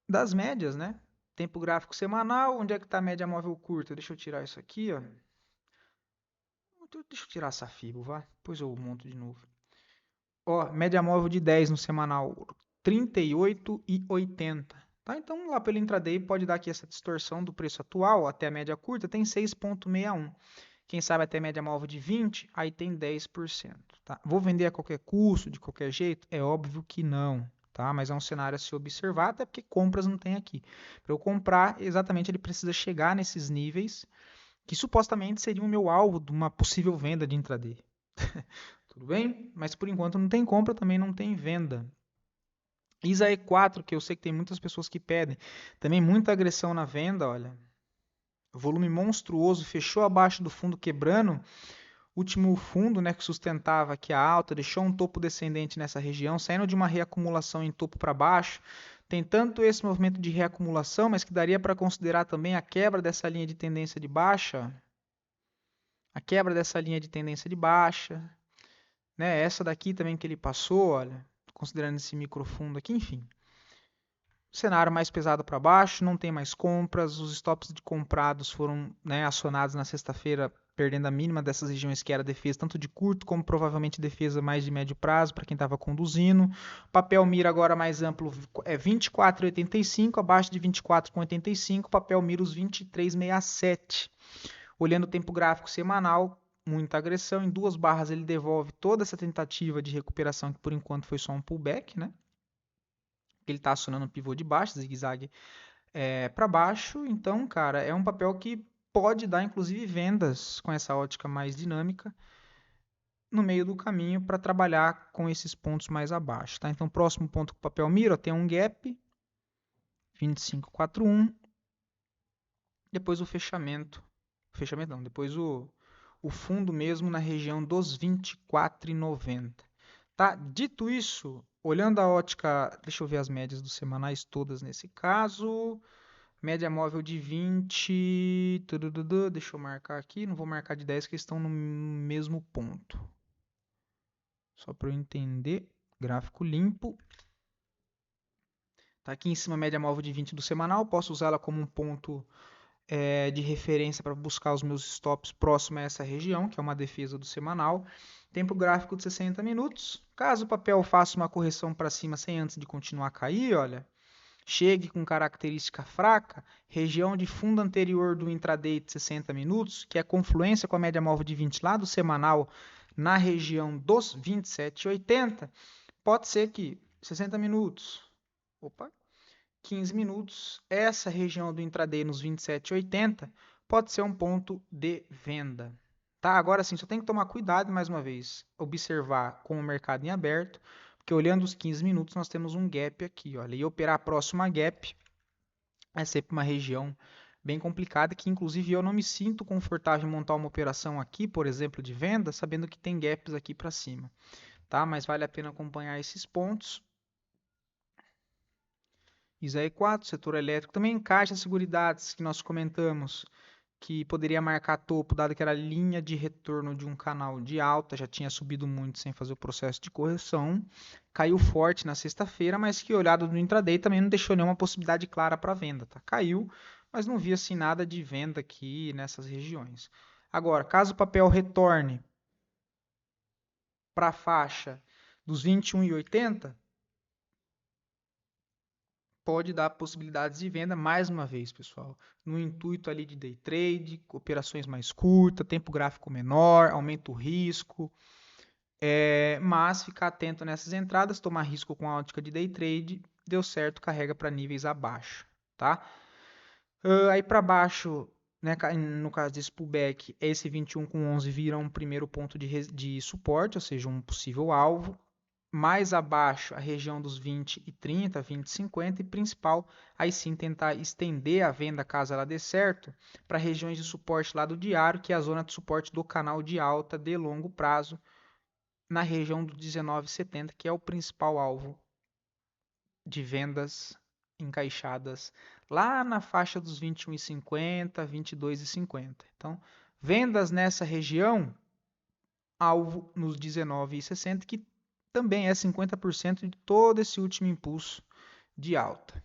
das médias, né? Tempo gráfico semanal, onde é que está a média móvel curta? Deixa eu tirar isso aqui, ó. Deixa eu tirar essa FIBO, vá. Depois eu monto de novo. Ó, média móvel de 10 no semanal, 38,80. Tá? Então, lá pelo intraday pode dar aqui essa distorção do preço atual até a média curta, tem 6,61. Quem sabe até média móvel de 20, aí tem 10%. Tá? Vou vender a qualquer custo, de qualquer jeito? É óbvio que não. Tá? Mas é um cenário a se observar, até porque compras não tem aqui. Para eu comprar, exatamente ele precisa chegar nesses níveis que supostamente seriam o meu alvo de uma possível venda de intraday. Tudo bem? Mas por enquanto não tem compra, também não tem venda. ISA E4, que eu sei que tem muitas pessoas que pedem, também muita agressão na venda, olha. Volume monstruoso, fechou abaixo do fundo quebrando. Último fundo, né, que sustentava aqui a alta, deixou um topo descendente nessa região, saindo de uma reacumulação em topo para baixo. Tem tanto esse movimento de reacumulação, mas que daria para considerar também a quebra dessa linha de tendência de baixa. A quebra dessa linha de tendência de baixa. Né? Essa daqui também que ele passou, olha, considerando esse microfundo aqui, enfim. Cenário mais pesado para baixo, não tem mais compras, os stops de comprados foram, né, acionados na sexta-feira, perdendo a mínima dessas regiões que era defesa, tanto de curto como provavelmente defesa mais de médio prazo para quem estava conduzindo. Papel mira agora mais amplo é 24,85, abaixo de 24,85, papel mira os 23,67. Olhando o tempo gráfico semanal, muita agressão, em 2 barras ele devolve toda essa tentativa de recuperação que por enquanto foi só um pullback, né? Ele está acionando um pivô de baixo, zigue-zague para baixo. Então, cara, é um papel que pode dar, inclusive, vendas com essa ótica mais dinâmica no meio do caminho para trabalhar com esses pontos mais abaixo. Tá? Então, próximo ponto que o papel mira, tem um gap, 25,41. Depois o fechamento. Fechamento não, depois o fundo mesmo na região dos 24,90. Tá? Dito isso, olhando a ótica, deixa eu ver as médias dos semanais todas nesse caso. Média móvel de 20, deixa eu marcar aqui, não vou marcar de 10 que estão no mesmo ponto. Só para eu entender, gráfico limpo. Tá aqui em cima a média móvel de 20 do semanal, posso usá-la como um ponto de referência para buscar os meus stops próximo a essa região, que é uma defesa do semanal. Tempo gráfico de 60 minutos. Caso o papel faça uma correção para cima sem antes de continuar a cair, olha, chegue com característica fraca, região de fundo anterior do intraday de 60 minutos, que é confluência com a média móvel de 20 lá do semanal na região dos 27,80, pode ser que 60 minutos, 15 minutos, essa região do intraday nos 27,80 pode ser um ponto de venda. Tá? Agora sim, só tem que tomar cuidado mais uma vez, observar com o mercado em aberto, porque olhando os 15 minutos nós temos um gap aqui, olha, e operar a próxima gap é sempre uma região bem complicada, que inclusive eu não me sinto confortável em montar uma operação aqui, por exemplo, de venda, sabendo que tem gaps aqui para cima, tá? Mas vale a pena acompanhar esses pontos. ISAE 4, setor elétrico, também Caixa Seguridades, que nós comentamos, que poderia marcar topo, dado que era linha de retorno de um canal de alta, já tinha subido muito sem fazer o processo de correção, caiu forte na sexta-feira, mas que olhado no intraday também não deixou nenhuma possibilidade clara para venda, tá? Caiu, mas não vi assim nada de venda aqui nessas regiões. Agora, caso o papel retorne para a faixa dos 21,80, pode dar possibilidades de venda mais uma vez, pessoal, no intuito ali de day trade, operações mais curtas, tempo gráfico menor, aumenta o risco, mas ficar atento nessas entradas, tomar risco com a ótica de day trade, deu certo, carrega para níveis abaixo, tá? Aí para baixo, né, no caso desse pullback, esse 21,11 vira um primeiro ponto de suporte, ou seja, um possível alvo. Mais abaixo, a região dos 20 e 30, 20 e 50, e principal, aí sim tentar estender a venda caso ela dê certo, para regiões de suporte lá do diário, que é a zona de suporte do canal de alta de longo prazo, na região do 19,70, que é o principal alvo de vendas encaixadas lá na faixa dos 21,50, 22,50. Então, vendas nessa região, alvo nos 19,60, que também é 50% de todo esse último impulso de alta.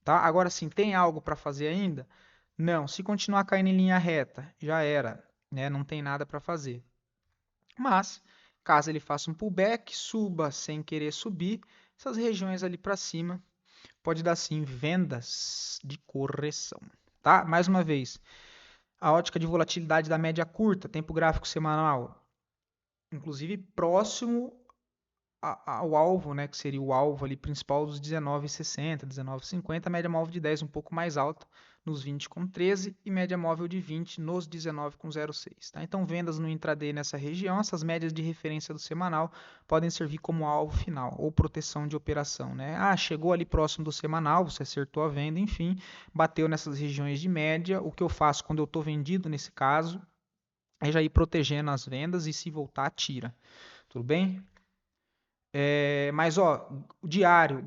Tá? Agora sim, tem algo para fazer ainda? Não, se continuar caindo em linha reta, já era, né? Não tem nada para fazer. Mas, caso ele faça um pullback, suba sem querer subir, essas regiões ali para cima, pode dar sim vendas de correção. Tá? Mais uma vez, a ótica de volatilidade da média curta, tempo gráfico semanal, inclusive próximo ao alvo, né, que seria o alvo ali principal dos 19,60, 19,50, média móvel de 10 um pouco mais alta nos 20,13 e média móvel de 20 nos 19,06. Tá? Então, vendas no intraday nessa região, essas médias de referência do semanal podem servir como alvo final ou proteção de operação. Né? Ah, chegou ali próximo do semanal, você acertou a venda, enfim, bateu nessas regiões de média. O que eu faço quando eu estou vendido nesse caso é já ir protegendo as vendas e se voltar, tira. Tudo bem? Mas ó, o diário,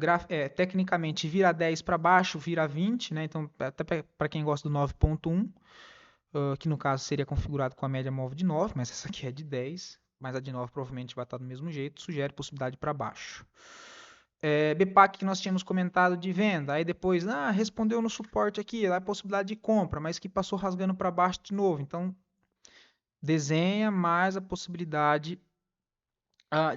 tecnicamente vira 10 para baixo, vira 20, né? Então, até para quem gosta do 9,1, que no caso seria configurado com a média móvel de 9, mas essa aqui é de 10, mas a de 9 provavelmente vai estar do mesmo jeito, sugere possibilidade para baixo. BPAC que nós tínhamos comentado de venda, aí depois respondeu no suporte aqui, lá é possibilidade de compra, mas que passou rasgando para baixo de novo. Então, desenha mais a possibilidade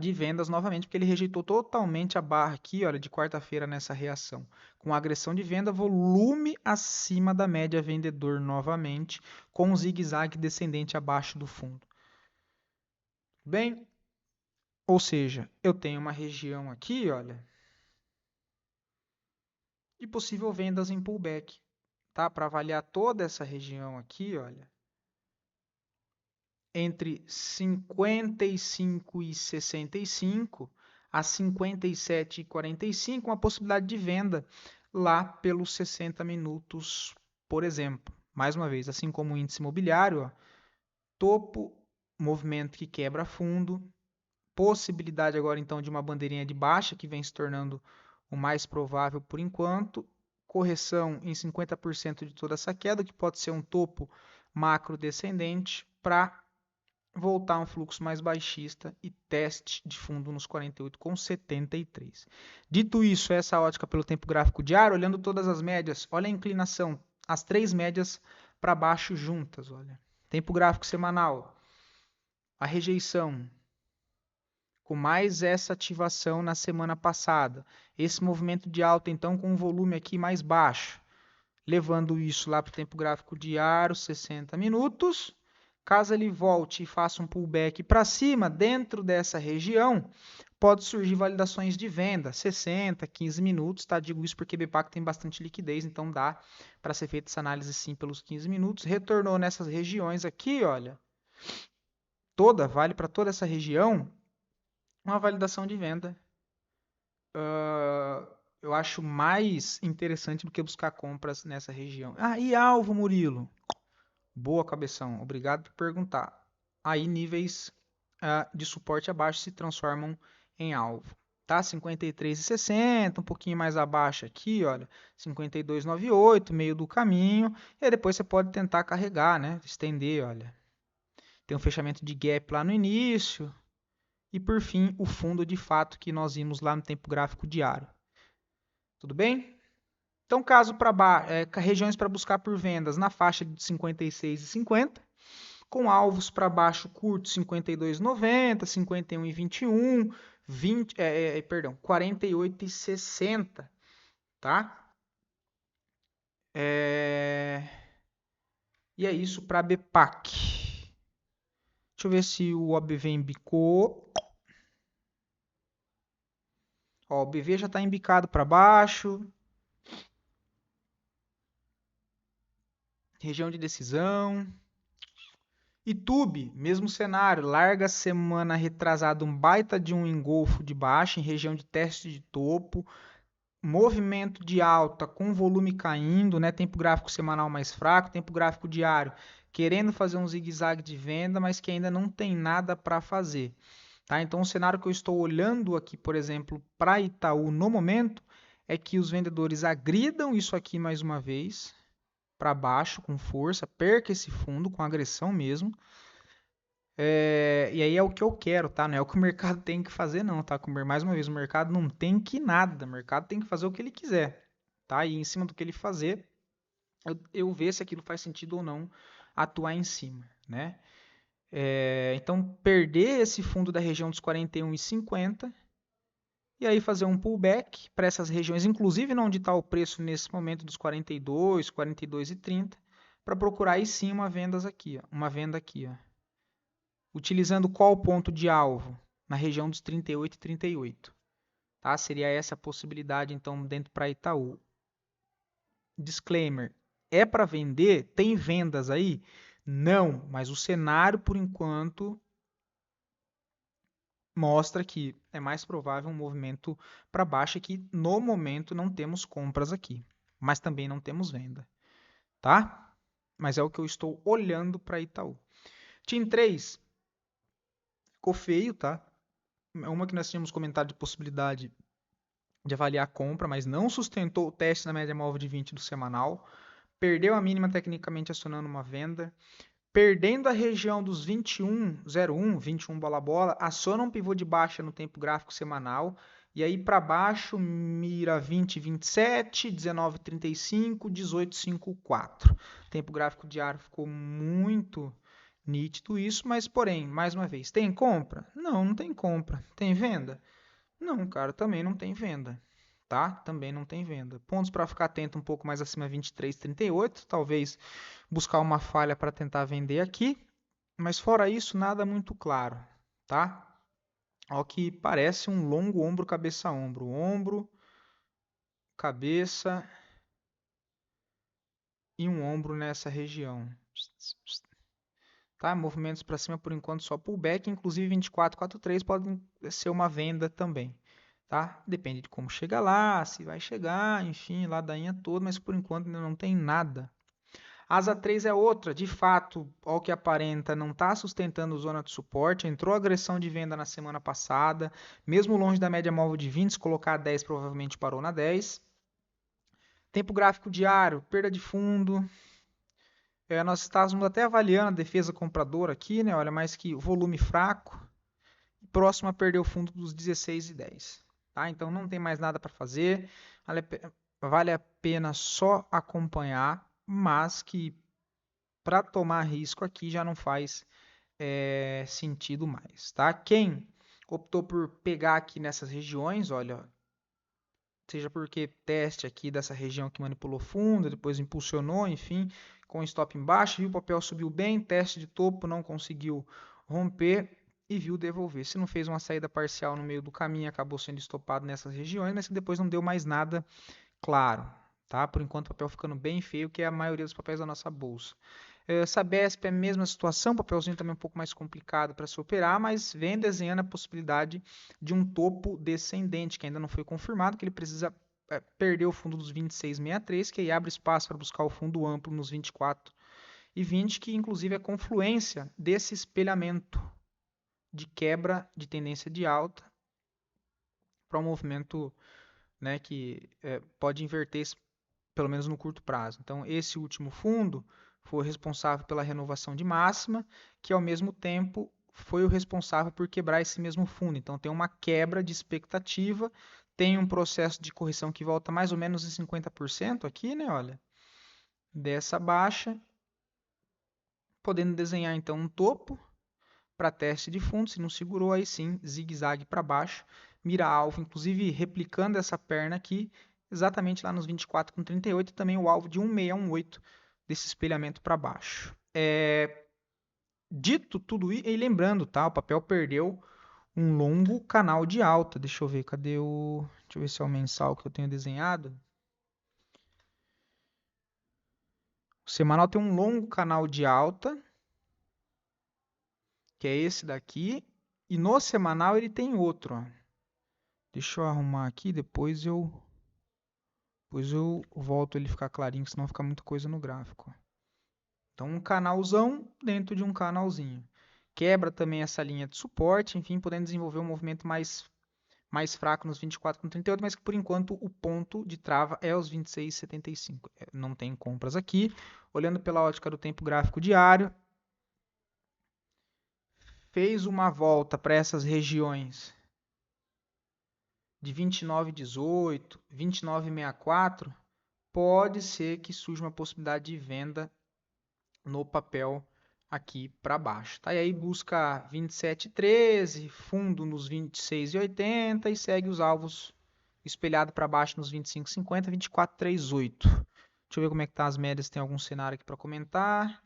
de vendas novamente, porque ele rejeitou totalmente a barra aqui, olha, de quarta-feira nessa reação. Com agressão de venda, volume acima da média vendedor novamente, com um zigue-zague descendente abaixo do fundo. Bem, ou seja, eu tenho uma região aqui, olha, de possível vendas em pullback, tá? Para avaliar toda essa região aqui, olha, entre 55 e 65 a 57 e 45, uma possibilidade de venda lá pelos 60 minutos, por exemplo. Mais uma vez, assim como o índice imobiliário, ó, topo, movimento que quebra fundo, possibilidade agora então de uma bandeirinha de baixa que vem se tornando o mais provável por enquanto, correção em 50% de toda essa queda, que pode ser um topo macro descendente para voltar a um fluxo mais baixista e teste de fundo nos 48,73. Dito isso, essa ótica pelo tempo gráfico diário, olhando todas as médias, olha a inclinação, as três médias para baixo juntas, olha. Tempo gráfico semanal, a rejeição com mais essa ativação na semana passada. Esse movimento de alta, então, com um volume aqui mais baixo, levando isso lá para o tempo gráfico diário, 60 minutos. Caso ele volte e faça um pullback para cima, dentro dessa região, pode surgir validações de venda, 60, 15 minutos, tá? Digo isso porque BPAC tem bastante liquidez, então dá para ser feita essa análise sim pelos 15 minutos. Retornou nessas regiões aqui, olha, vale para toda essa região, uma validação de venda. Eu acho mais interessante do que buscar compras nessa região. Ah, e alvo, Murilo? Boa, cabeção. Obrigado por perguntar. Aí níveis de suporte abaixo se transformam em alvo. Tá? 53,60, um pouquinho mais abaixo aqui, olha, 52,98, meio do caminho. E aí depois você pode tentar carregar, né? Estender, olha. Tem um fechamento de gap lá no início. E por fim, o fundo de fato que nós vimos lá no tempo gráfico diário. Tudo bem? Então, caso para regiões para buscar por vendas na faixa de 56,50, com alvos para baixo curto 52,90, 51,21, 48,60, tá? E é isso para BPAC. Deixa eu ver se o OBV embicou. Ó, o BV já está embicado para baixo. Região de decisão. YouTube, mesmo cenário, larga semana retrasada, um baita de um engolfo de baixa em região de teste de topo, movimento de alta com volume caindo, né? Tempo gráfico semanal mais fraco, tempo gráfico diário querendo fazer um zigue-zague de venda, mas que ainda não tem nada para fazer. Tá? Então, o cenário que eu estou olhando aqui, por exemplo, para Itaú no momento, é que os vendedores agridam isso aqui mais uma vez, para baixo com força, perca esse fundo com agressão mesmo. E aí é o que eu quero, tá? Não é o que o mercado tem que fazer, não, tá? Mais uma vez, o mercado não tem que nada, o mercado tem que fazer o que ele quiser, tá? E em cima do que ele fazer, eu ver se aquilo faz sentido ou não atuar em cima, né? Então, perder esse fundo da região dos 41,50 e aí fazer um pullback para essas regiões, inclusive não onde está o preço nesse momento dos 42, 42,30, para procurar aí sim uma venda aqui, ó, utilizando qual ponto de alvo? Na região dos 38 e 38. Tá? Seria essa a possibilidade, então, dentro para Itaú. Disclaimer, é para vender? Tem vendas aí? Não, mas o cenário, por enquanto, mostra que é mais provável um movimento para baixo e que, no momento, não temos compras aqui, mas também não temos venda. Tá? Mas é o que eu estou olhando para Itaú. TIM 3 ficou feio, tá? É uma que nós tínhamos comentado de possibilidade de avaliar a compra, mas não sustentou o teste na média móvel de 20 do semanal. Perdeu a mínima tecnicamente acionando uma venda. Perdendo a região dos 21,01, 21 bola, aciona um pivô de baixa no tempo gráfico semanal. E aí para baixo mira 20,27, 19,35, 18,54. Tempo gráfico diário ficou muito nítido isso, mas porém, mais uma vez, tem compra? Não, não tem compra. Tem venda? Não, cara, também não tem venda. Tá? Também não tem venda. Pontos para ficar atento um pouco mais acima 23,38, talvez buscar uma falha para tentar vender aqui, mas fora isso, nada muito claro, tá? Ao que parece um longo ombro, cabeça, ombro. Ombro, cabeça e um ombro nessa região. Tá? Movimentos para cima por enquanto só pullback, inclusive 24,43 podem ser uma venda também. Tá? Depende de como chega lá, se vai chegar, enfim, ladainha toda, mas por enquanto ainda não tem nada. Asa 3 é outra, de fato, ao que aparenta, não está sustentando zona de suporte, entrou agressão de venda na semana passada, mesmo longe da média móvel de 20, se colocar a 10 provavelmente parou na 10. Tempo gráfico diário, perda de fundo. Nós estávamos até avaliando a defesa compradora aqui, né? Olha, mais que volume fraco. Próximo a perder o fundo dos 16 e 10. Tá? Então não tem mais nada para fazer. Vale a pena só acompanhar, mas que para tomar risco aqui já não faz sentido mais. Tá? Quem optou por pegar aqui nessas regiões, olha, seja porque teste aqui dessa região que manipulou fundo, depois impulsionou, enfim, com stop embaixo, viu o papel subiu bem, teste de topo, não conseguiu romper e viu devolver. Se não fez uma saída parcial no meio do caminho, acabou sendo estopado nessas regiões, mas que depois não deu mais nada claro, tá? Por enquanto o papel ficando bem feio, que é a maioria dos papéis da nossa bolsa. Sabesp é a mesma situação, papelzinho também um pouco mais complicado para se operar, mas vem desenhando a possibilidade de um topo descendente, que ainda não foi confirmado, que ele precisa perder o fundo dos 26,63, que aí abre espaço para buscar o fundo amplo nos 24 e 20, que inclusive é confluência desse espelhamento de quebra de tendência de alta para um movimento, né, que pode inverter pelo menos no curto prazo. Então, esse último fundo foi responsável pela renovação de máxima, que ao mesmo tempo foi o responsável por quebrar esse mesmo fundo. Então, tem uma quebra de expectativa, tem um processo de correção que volta mais ou menos em 50% aqui, né? Olha, dessa baixa, podendo desenhar então um topo para teste de fundo. Se não segurou, aí sim, zigue-zague para baixo, mira alvo, inclusive replicando essa perna aqui, exatamente lá nos 24,38, também o alvo de 1618 desse espelhamento para baixo. Dito tudo isso, e lembrando, tá? O papel perdeu um longo canal de alta. Deixa eu ver, cadê o... Deixa eu ver se é o mensal que eu tenho desenhado. O semanal tem um longo canal de alta, que é esse daqui, e no semanal ele tem outro, ó. Deixa eu arrumar aqui, depois eu volto ele ficar clarinho, senão fica muita coisa no gráfico. Então, um canalzão dentro de um canalzinho. Quebra também essa linha de suporte, enfim, podendo desenvolver um movimento mais fraco nos 24,38, mas que por enquanto o ponto de trava é os 26,75. Não tem compras aqui. Olhando pela ótica do tempo gráfico diário, fez uma volta para essas regiões de 29,18, 29,64, pode ser que surja uma possibilidade de venda no papel aqui para baixo. Tá? E aí busca 27,13, fundo nos 26,80 e segue os alvos espelhado para baixo nos 25,50, 24,38. Deixa eu ver como é que tá as médias, tem algum cenário aqui para comentar.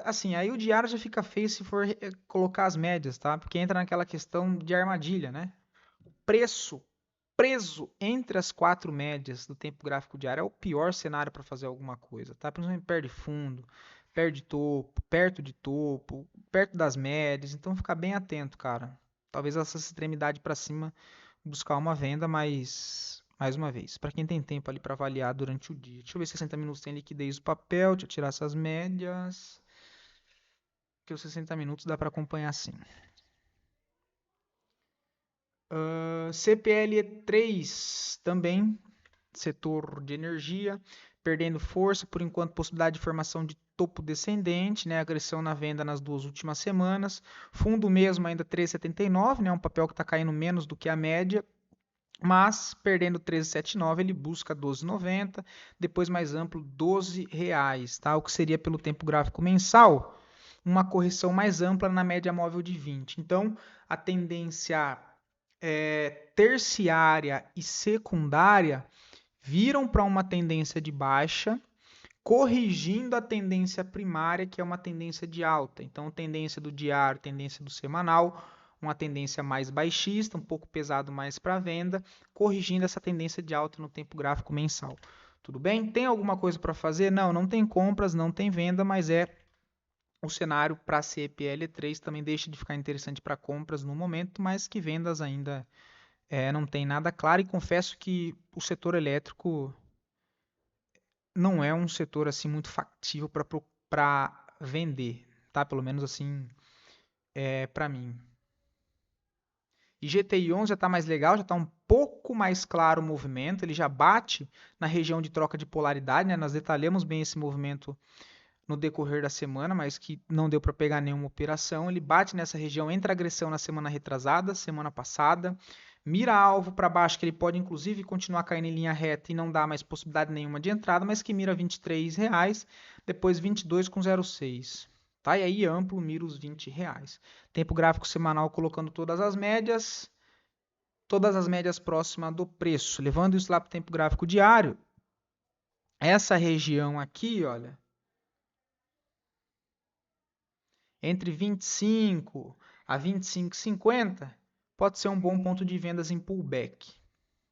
Assim, aí o diário já fica feio se for colocar as médias, tá? Porque entra naquela questão de armadilha, né? O preço preso entre as 4 médias do tempo gráfico diário é o pior cenário para fazer alguma coisa, tá? Principalmente perde fundo, perde topo, perto das médias, então fica bem atento, cara. Talvez essa extremidade para cima buscar uma venda, mas mais uma vez, para quem tem tempo ali para avaliar durante o dia. Deixa eu ver se 60 minutos tem liquidez do papel, deixa eu tirar essas médias. Que os 60 minutos dá para acompanhar sim. CPLE3 também, setor de energia, perdendo força, por enquanto possibilidade de formação de topo descendente, né, agressão na venda nas 2 últimas semanas, fundo mesmo ainda 3,79, né, um papel que está caindo menos do que a média, mas perdendo 13,79 ele busca 12,90, depois mais amplo R$12, tá, o que seria pelo tempo gráfico mensal, uma correção mais ampla na média móvel de 20. Então, a tendência terciária e secundária viram para uma tendência de baixa, corrigindo a tendência primária, que é uma tendência de alta. Então, tendência do diário, tendência do semanal, uma tendência mais baixista, um pouco pesado mais para venda, corrigindo essa tendência de alta no tempo gráfico mensal. Tudo bem? Tem alguma coisa para fazer? Não, não tem compras, não tem venda, mas o cenário para CPL3 também deixa de ficar interessante para compras no momento, mas que vendas ainda não tem nada claro. E confesso que o setor elétrico não é um setor assim muito factível para vender, tá? Pelo menos assim para mim. E GTI 11 já está mais legal, já está um pouco mais claro o movimento, ele já bate na região de troca de polaridade, né? Nós detalhamos bem esse movimento no decorrer da semana, mas que não deu para pegar nenhuma operação. Ele bate nessa região, entra agressão na semana retrasada, semana passada, mira alvo para baixo, que ele pode inclusive continuar caindo em linha reta e não dá mais possibilidade nenhuma de entrada, mas que mira R$23, depois 22,06. Tá? E aí amplo mira os R$ 20. Tempo gráfico semanal colocando todas as médias próximas do preço. Levando isso lá para o tempo gráfico diário, essa região aqui, olha, entre 25 a 25,50 pode ser um bom ponto de vendas em pullback,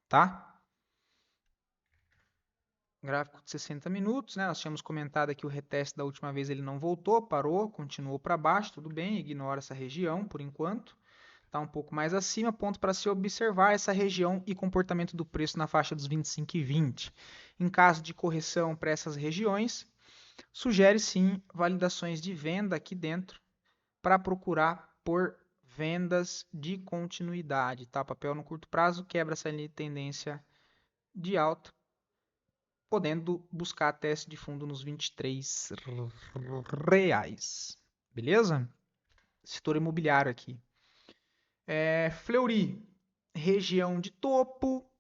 tá? Gráfico de 60 minutos, né? Nós tínhamos comentado aqui o reteste da última vez, ele não voltou, parou, continuou para baixo, tudo bem, ignora essa região por enquanto. Está um pouco mais acima, ponto para se observar essa região e comportamento do preço na faixa dos 25 e 20. Em caso de correção para essas regiões, sugere sim validações de venda aqui dentro para procurar por vendas de continuidade, tá? Papel no curto prazo quebra essa linha de tendência de alta, podendo buscar teste de fundo nos R$ 23. Beleza? Setor imobiliário aqui. Fleury, região de topo,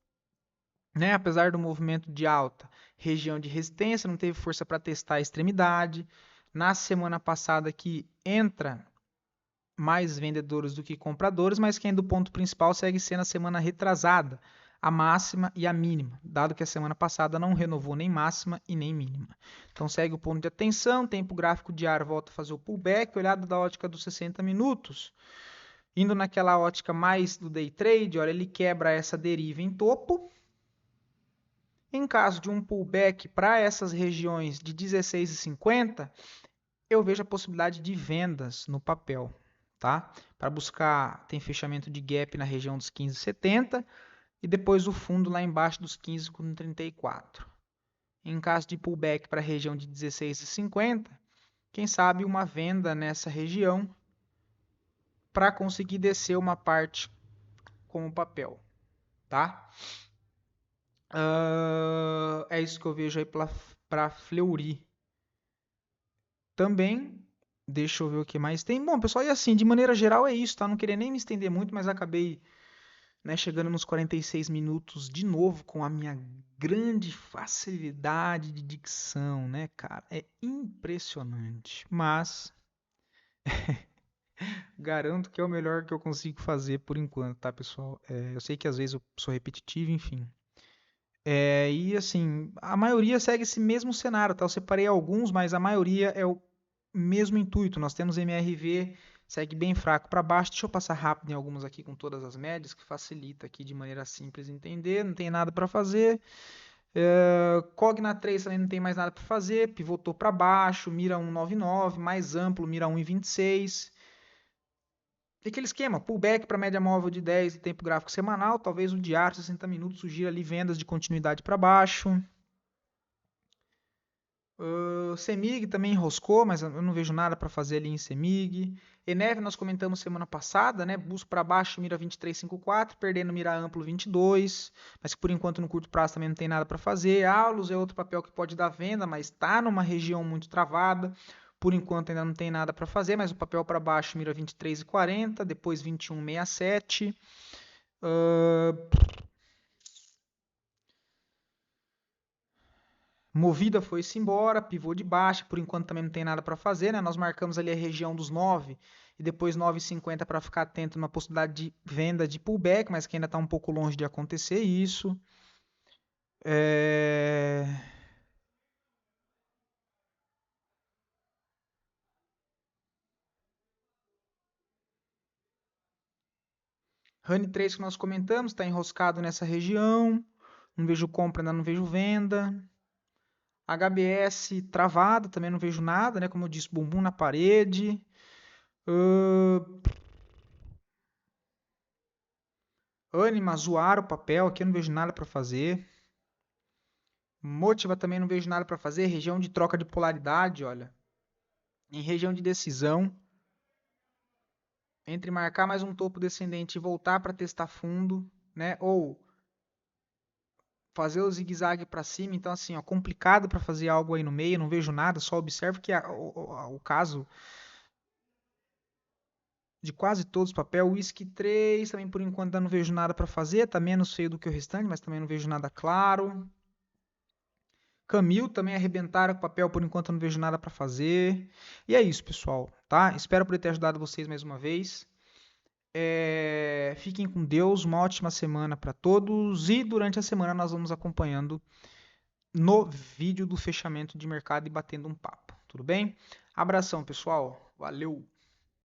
né? Apesar do movimento de alta, região de resistência, não teve força para testar a extremidade. Na semana passada aqui entra mais vendedores do que compradores, mas quem é do ponto principal segue sendo a semana retrasada, a máxima e a mínima, dado que a semana passada não renovou nem máxima e nem mínima. Então segue o ponto de atenção, tempo gráfico diário volta a fazer o pullback, olhada da ótica dos 60 minutos. Indo naquela ótica mais do day trade, olha, ele quebra essa deriva em topo. Em caso de um pullback para essas regiões de 16,50, eu vejo a possibilidade de vendas no papel, tá? Para buscar, tem fechamento de gap na região dos 15,70 e depois o fundo lá embaixo dos 15,34. Em caso de pullback para a região de 16,50, quem sabe uma venda nessa região para conseguir descer uma parte com o papel, tá? É isso que eu vejo aí para Fleury. Também, deixa eu ver o que mais tem. Bom, pessoal, e assim, de maneira geral é isso, tá? Não queria nem me estender muito, mas acabei, né, chegando nos 46 minutos de novo com a minha grande facilidade de dicção, né, cara? É impressionante, mas garanto que é o melhor que eu consigo fazer por enquanto, tá, pessoal? Eu sei que às vezes eu sou repetitivo, enfim. E assim, a maioria segue esse mesmo cenário, tá? Eu separei alguns, mas a maioria é o mesmo intuito. Nós temos MRV, segue bem fraco para baixo. Deixa eu passar rápido em algumas aqui com todas as médias, que facilita aqui de maneira simples entender. Não tem nada para fazer. Cogna 3 também não tem mais nada para fazer. Pivotou para baixo, mira 1,99, mais amplo, mira 1,26. E aquele esquema, pullback para média móvel de 10 e tempo gráfico semanal, talvez o diário 60 minutos sugira ali vendas de continuidade para baixo. CEMIG também enroscou, mas eu não vejo nada para fazer ali em CEMIG. Eneve nós comentamos semana passada, né? Busca para baixo, mira 23,54, perdendo mira amplo 22, mas por enquanto no curto prazo também não tem nada para fazer. Aulus é outro papel que pode dar venda, mas está numa região muito travada. Por enquanto ainda não tem nada para fazer, mas o papel para baixo mira 23,40, depois 21,67. Movida foi-se embora, pivô de baixa, por enquanto também não tem nada para fazer, né? Nós marcamos ali a região dos 9 e depois 9,50 para ficar atento numa possibilidade de venda de pullback, mas que ainda está um pouco longe de acontecer isso. Honey 3 que nós comentamos, está enroscado nessa região. Não vejo compra, ainda não vejo venda. HBS travado, também não vejo nada, né? Como eu disse, bumbum na parede. Anima, zoar o papel, aqui eu não vejo nada para fazer. Motiva também não vejo nada para fazer. Região de troca de polaridade, olha. Em região de decisão. Entre marcar mais um topo descendente e voltar para testar fundo, né? Ou fazer o zigue-zague para cima. Então, assim, ó, complicado para fazer algo aí no meio. Não vejo nada. Só observo que o caso de quase todos os papéis. Whisky 3, também por enquanto ainda não vejo nada para fazer. Tá menos feio do que o restante, mas também não vejo nada claro. Camil também arrebentaram com o papel, por enquanto eu não vejo nada para fazer. E é isso, pessoal, tá? Espero poder ter ajudado vocês mais uma vez. Fiquem com Deus, uma ótima semana para todos e durante a semana nós vamos acompanhando no vídeo do fechamento de mercado e batendo um papo, tudo bem? Abração, pessoal. Valeu!